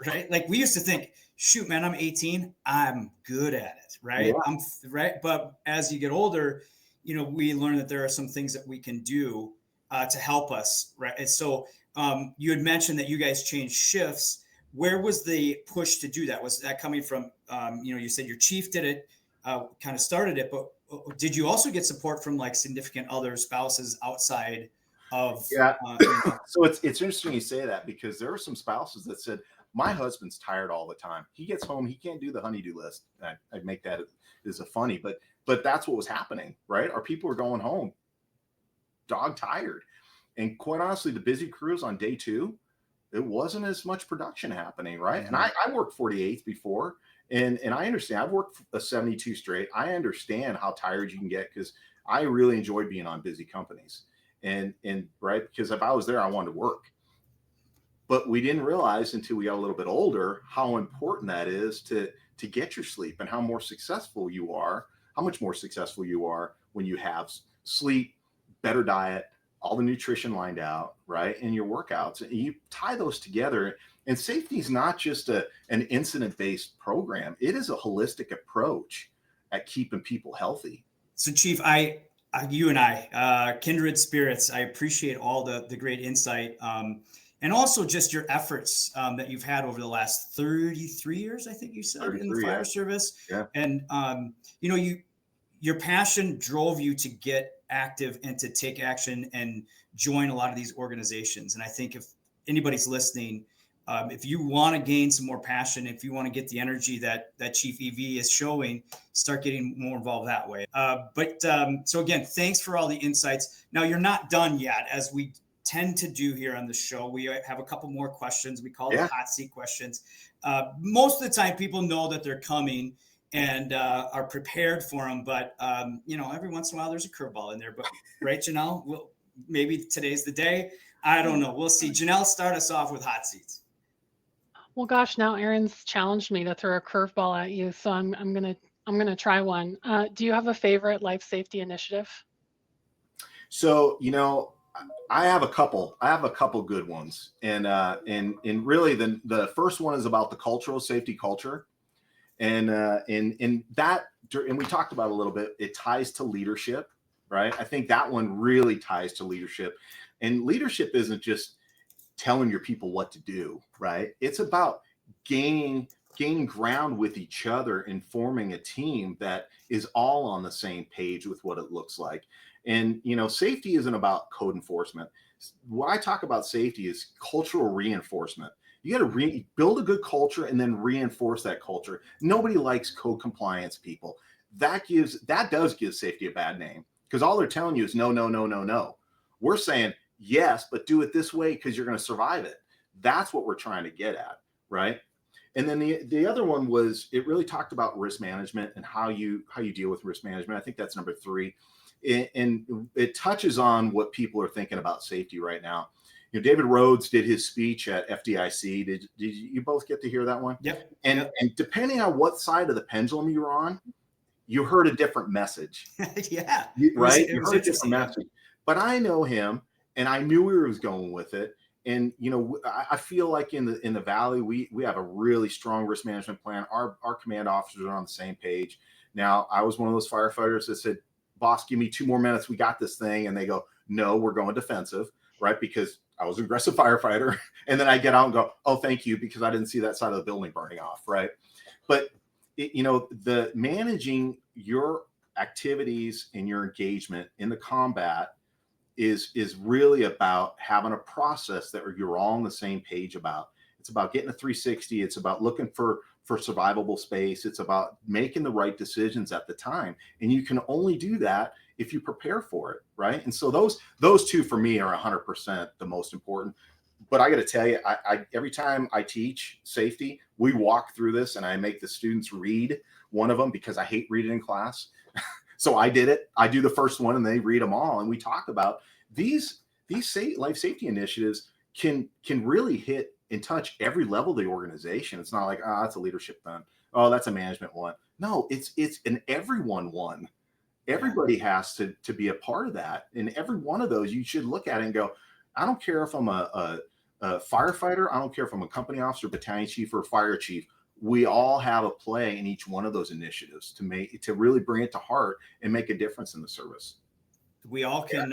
right? Like we used to think, shoot, man, I'm 18, I'm good at it, right? Yeah. I'm right. But as you get older, we learn that there are some ththings that we can do to help us, right? And so you had mentioned that you guys changed shifts. Where was the push to do that? Was that coming from, you said your chief did it, kind of started it, but did you also get support from like significant other spouses outside of? Yeah. So it's interesting you say that, because there were some spouses that said, my husband's tired all the time. He gets home, he can't do the honeydew list. I'd make that as a funny, but that's what was happening, right? Our people were going home dog tired. And quite honestly, the busy crews on day 2, it wasn't as much production happening, right? Mm-hmm. And I worked 48s before, and I understand. I've worked a 72 straight. I understand how tired you can get, because I really enjoy being on busy companies. And right, because if I was there, I wanted to work. But we didn't realize until we got a little bit older how important that is to get your sleep, and how much more successful you are when you have sleep, better diet, all the nutrition lined out, right? And your workouts, and you tie those together. And safety is not just an incident-based program. It is a holistic approach at keeping people healthy. So Chief, you and I, kindred spirits. I appreciate all the great insight. And also just your efforts that you've had over the last 33 years, I think you said, in the fire service. Yeah. And, your passion drove you to get active and to take action and join a lot of these organizations. And I think if anybody's listening, if you want to gain some more passion, if you want to get the energy that Chief EV is showing, start getting more involved that way. So again, thanks for all the insights. Now, you're not done yet, as we tend to do here on the show. We have a couple more questions. We call them hot seat questions. Most of the time, people know that they're coming and are prepared for them. But, every once in a while, there's a curveball in there. But, right, Janelle? Maybe today's the day. I don't know. We'll see. Janelle, start us off with hot seats. Well, gosh, now Aaron's challenged me to throw a curveball at you, so I'm gonna try one. Do you have a favorite life safety initiative? So, I have a couple good ones, and really the first one is about the cultural safety culture, and we talked about a little bit. It ties to leadership, right? I think that one really ties to leadership, and leadership isn't just telling your people what to do, right? It's about gaining ground with each other and forming a team that is all on the same page with what it looks like. And, safety isn't about code enforcement. What I talk about safety is cultural reinforcement. You got to build a good culture and then reinforce that culture. Nobody likes code compliance people. That does give safety a bad name, because all they're telling you is no, no, no, no, no. We're saying yes, but do it this way because you're going to survive it. That's what we're trying to get at, right? And then the other one was, it really talked about risk management and how you deal with risk management. I think that's number 3. And it touches on what people are thinking about safety right now. David Rhodes did his speech at FDIC. Did you both get to hear that one? Yep. And depending on what side of the pendulum you were on, you heard a different message. Yeah. Right? It was you heard a different message. But I know him, and I knew where he was going with it. And I feel like in the Valley, we have a really strong risk management plan. Our command officers are on the same page. Now, I was one of those firefighters that said, "Boss, give me 2 more minutes. We got this thing." And they go, "No, we're going defensive," right? Because I was an aggressive firefighter. And then I get out and go, "Oh, thank you," because I didn't see that side of the building burning off, right? But the managing your activities and your engagement in the combat is really about having a process that you're all on the same page about. It's about getting a 360. It's about looking for survivable space. It's about making the right decisions at the time. And you can only do that if you prepare for it, right? And so those two for me are 100% the most important. But I got to tell you, I every time I teach safety, we walk through this and I make the students read one of them because I hate reading in class. So I did it. I do the first one and they read them all. And we talk about these life safety initiatives can really hit and touch every level of the organization. It's not like, oh, that's a leadership one. Oh, that's a management one. No, it's an everyone one. Everybody has to be a part of that. And every one of those, you should look at it and go, I don't care if I'm a firefighter. I don't care if I'm a company officer, battalion chief, or fire chief. We all have a play in each one of those initiatives to really bring it to heart and make a difference in the service. We all can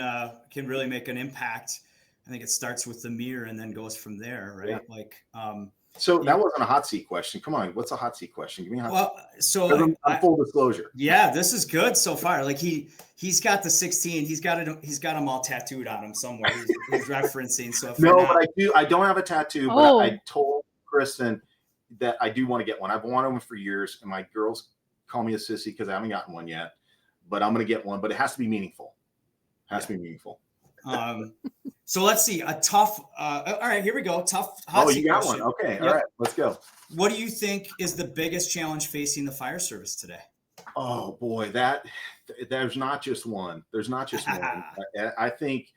really make an impact. I think it starts with the mirror and then goes from there, right? Yeah. So that wasn't a hot seat question. Come on, what's a hot seat question? Give me a hot seat. So I'm full disclosure. Yeah, this is good so far. Like he's got the 16. He's got them all tattooed on him somewhere. He's referencing. So but I don't have a tattoo. But I told Kristen that I do want to get one. I've wanted one for years, and my girls call me a sissy because I haven't gotten one yet. But I'm going to get one. But it has to be meaningful. To be meaningful. So let's see. A tough. All right, here we go. Tough. Hot seat got question. One. Okay. Yep. All right. Let's go. What do you think is the biggest challenge facing the fire service today? Oh boy, there's not just one. There's not just one. I think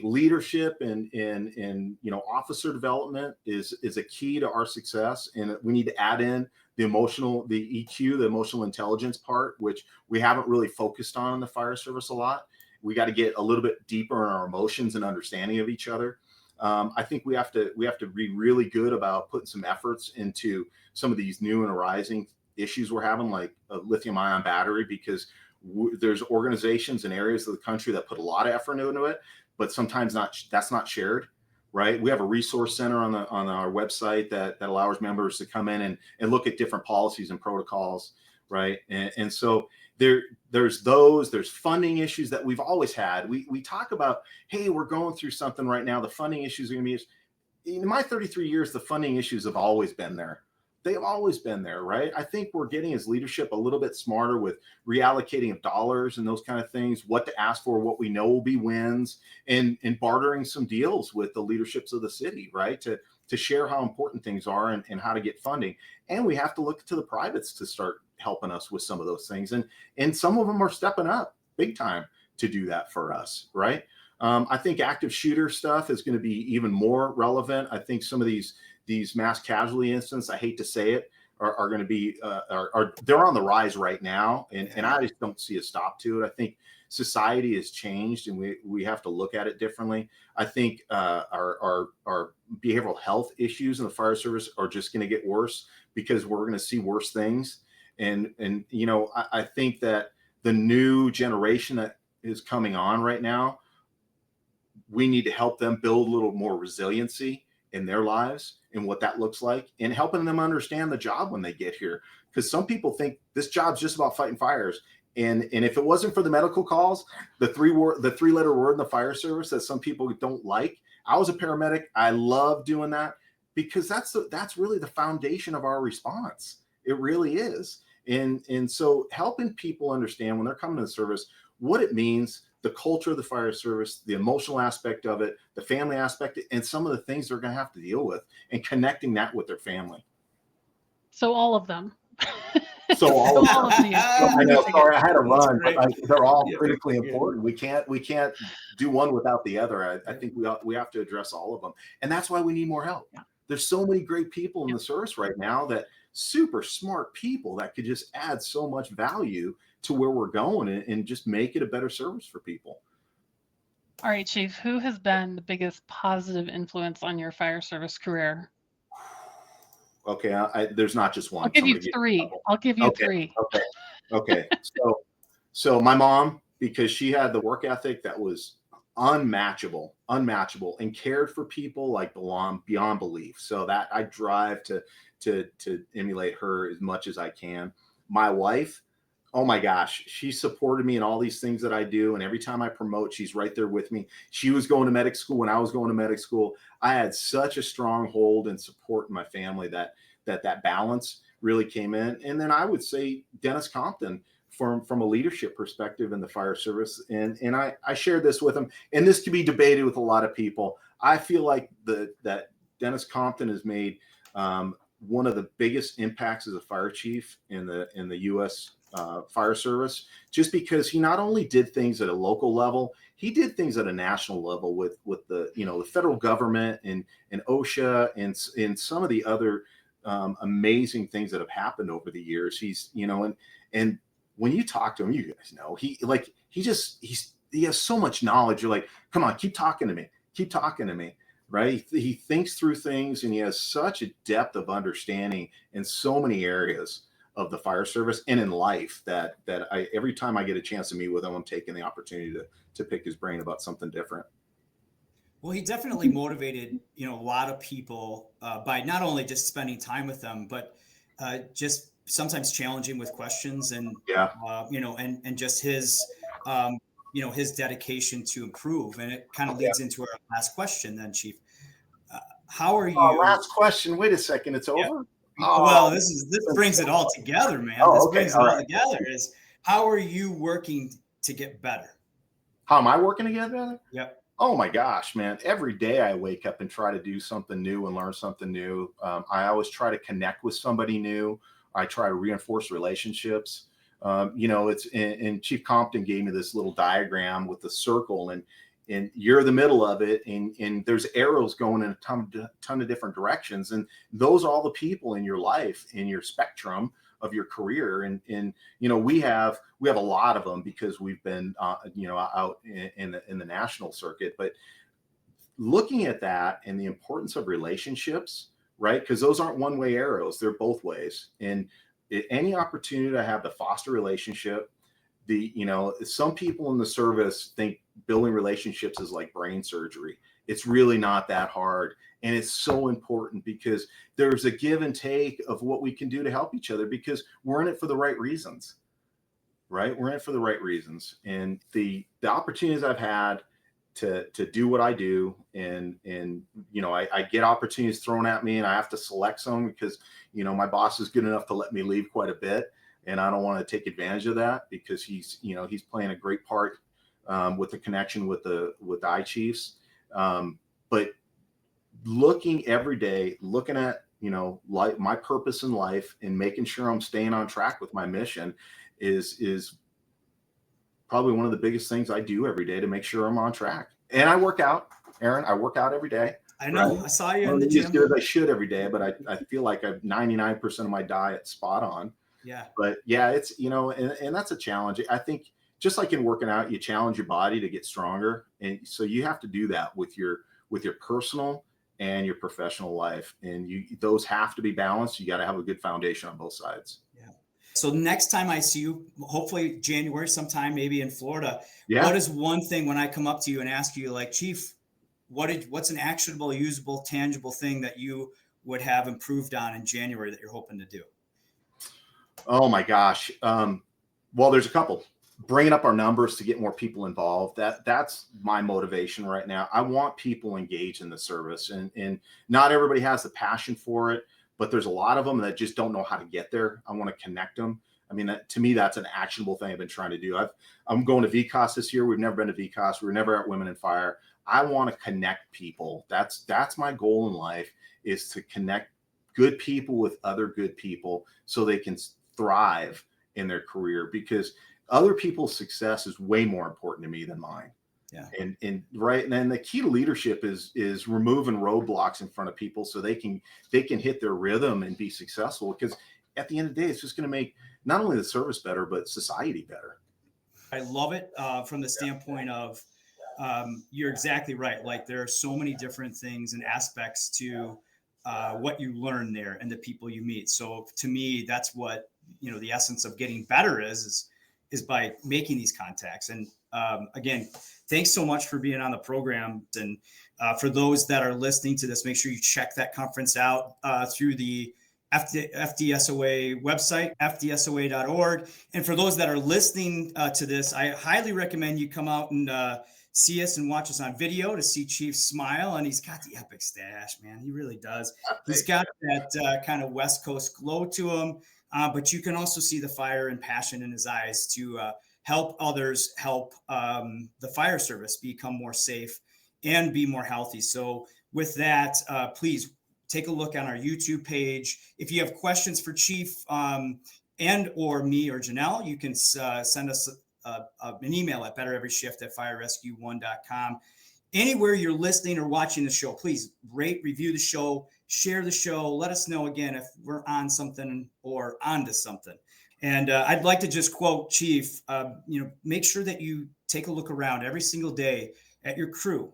leadership and officer development is a key to our success, and we need to add in the EQ, the emotional intelligence part, which we haven't really focused on in the fire service a lot. We got to get a little bit deeper in our emotions and understanding of each other. I think we have to be really good about putting some efforts into some of these new and arising issues we're having, like a lithium-ion battery, because there's organizations and areas of the country that put a lot of effort into it, but sometimes that's not shared, right? We have a resource center on our website that allows members to come in and look at different policies and protocols, right? And so there's funding issues that we've always had. We talk about, hey, we're going through something right now. The funding issues are going to be, in my 33 years, the funding issues have always been there. They've always been there, right? I think we're getting as leadership a little bit smarter with reallocating of dollars and those kind of things, what to ask for, what we know will be wins, and bartering some deals with the leaderships of the city, right? To share how important things are and how to get funding. And we have to look to the privates to start helping us with some of those things. And some of them are stepping up big time to do that for us, right? I think active shooter stuff is going to be even more relevant. I think some of these mass casualty incidents, I hate to say it, are going to be, they're on the rise right now. And I just don't see a stop to it. I think society has changed and we have to look at it differently. I think our behavioral health issues in the fire service are just going to get worse because we're going to see worse things. And I think that the new generation that is coming on right now, we need to help them build a little more resiliency in their lives and what that looks like, and helping them understand the job when they get here. Because some people think this job's just about fighting fires. And if it wasn't for the medical calls, the three-letter word in the fire service that some people don't like, I was a paramedic. I love doing that because that's really the foundation of our response. It really is. And so helping people understand when they're coming to the service, what it means, the culture of the fire service, the emotional aspect of it, the family aspect, and some of the things they're going to have to deal with, and connecting that with their family. So all of them. So all of them. I know. Sorry, I had to run, but they're all critically important. We can't do one without the other. I think we have to address all of them, and that's why we need more help. Yeah. There's so many great people in the service right now, that super smart people that could just add so much value to where we're going and just make it a better service for people. All right, Chief, who has been the biggest positive influence on your fire service career? Okay, there's not just one. I'll give you three. Okay. So my mom, because she had the work ethic that was unmatchable, and cared for people like beyond belief. So that I drive to emulate her as much as I can. My wife, Oh my gosh, she supported me in all these things that I do. And every time I promote, she's right there with me. She was going to medic school when I was going to medic school. I had such a strong hold and support in my family that balance really came in. And then I would say Dennis Compton from a leadership perspective in the fire service. And I shared this with him, and this could be debated with a lot of people. I feel like that Dennis Compton has made one of the biggest impacts as a fire chief in the U.S. Fire service, just because he not only did things at a local level, he did things at a national level with the the federal government and OSHA and some of the other amazing things that have happened over the years. He's and when you talk to him, you guys know he has so much knowledge. You're like, come on, keep talking to me. Right? He thinks through things, and he has such a depth of understanding in so many areas of the fire service and in life that I, every time I get a chance to meet with him, I'm taking the opportunity to pick his brain about something different. Well, he definitely motivated, a lot of people by not only just spending time with them, but just sometimes challenging with questions and, and just his, his dedication to improve. And it kind of leads into our last question then, Chief. How are you? Last question. Wait a second. It's over? Well, this brings it all together, man. This brings it all together. Is how are you working to get better? How am I working to get better? Yep. Oh my gosh, man. Every day I wake up and try to do something new and learn something new. I always try to connect with somebody new. I try to reinforce relationships. It's and Chief Compton gave me this little diagram with the circle, and you're the middle of it, and there's arrows going in a ton of different directions, and those are all the people in your life, in your spectrum of your career, and we have a lot of them because we've been out in the national circuit. But looking at that and the importance of relationships, right? Because those aren't one-way arrows; they're both ways. And any opportunity to have the foster relationship, some people in the service think building relationships is like brain surgery. It's really not that hard. And it's so important because there's a give and take of what we can do to help each other, because we're in it for the right reasons, right? We're in it for the right reasons. And the opportunities I've had to do what I do, and I get opportunities thrown at me, and I have to select some because, my boss is good enough to let me leave quite a bit. And I don't want to take advantage of that because he's playing a great part with the connection with the I Chiefs. But looking every day, looking at, my purpose in life and making sure I'm staying on track with my mission is probably one of the biggest things I do every day to make sure I'm on track. And I work out, Aaron. I work out every day. I know. Right? I saw you in the gym. As good as I should every day, but I feel like I've 99% of my diet spot on. Yeah. But yeah, it's, and that's a challenge. I think just like in working out, you challenge your body to get stronger. And so you have to do that with your personal and your professional life. And those have to be balanced. You got to have a good foundation on both sides. Yeah. So next time I see you, hopefully January sometime, maybe in Florida, what is one thing when I come up to you and ask you, like, Chief, what's an actionable, usable, tangible thing that you would have improved on in January that you're hoping to do? Oh my gosh. Well, there's a couple. Bringing up our numbers to get more people involved. That's my motivation right now. I want people engaged in the service, and not everybody has the passion for it, but there's a lot of them that just don't know how to get there. I want to connect them. I mean, to me, that's an actionable thing I've been trying to do. I'm going to VCOS this year. We've never been to VCOS. We were never at Women in Fire. I want to connect people. That's my goal in life, is to connect good people with other good people so they can thrive in their career, because other people's success is way more important to me than mine. Yeah. And right. And then the key to leadership is removing roadblocks in front of people so they can hit their rhythm and be successful. Because at the end of the day, it's just going to make not only the service better, but society better. I love it from the standpoint of you're exactly right. Like, there are so many different things and aspects to what you learn there and the people you meet. So to me, that's what, the essence of getting better is by making these contacts. And again, thanks so much for being on the program. And for those that are listening to this, make sure you check that conference out through the FDSOA website, FDSOA.org. And for those that are listening to this, I highly recommend you come out and see us and watch us on video to see Chief smile. And he's got the epic stash, man. He really does. He's got that kind of West Coast glow to him. But you can also see the fire and passion in his eyes to help others, help the fire service become more safe and be more healthy. So with that, please take a look on our YouTube page. If you have questions for Chief and or me or Janelle, you can send us an email at bettereveryshift@firerescue1.com. Anywhere you're listening or watching the show, please rate, review the show, share the show. Let us know again if we're on something or onto something. And I'd like to just quote Chief, make sure that you take a look around every single day at your crew.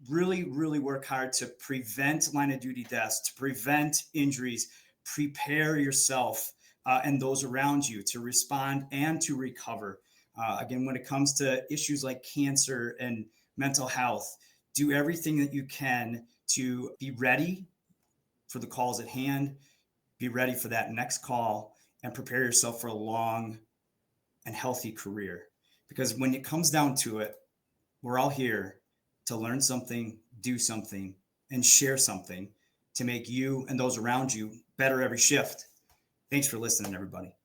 Really, really work hard to prevent line of duty deaths, to prevent injuries, prepare yourself and those around you to respond and to recover. Again, when it comes to issues like cancer and mental health, do everything that you can to be ready for the calls at hand, be ready for that next call, and prepare yourself for a long and healthy career. Because when it comes down to it, we're all here to learn something, do something, and share something to make you and those around you better every shift. Thanks for listening, everybody.